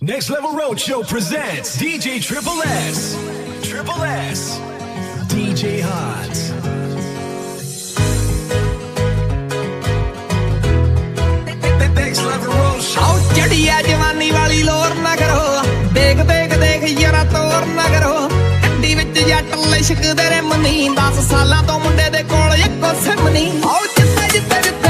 Next Level Roadshow presents DJ Triple S. Triple S. DJ Hot. Next Level Roadshow. आओ चढ़िया जवानी वाली लोर ना करो देख देख देख यारा तोर ना करो गड्डी विच जट लिशक दे रे मनी 10 सालां तो मुंडे दे कोल इक्को सिम नी आओ जिੱਤੇ ਜਿੱਤੇ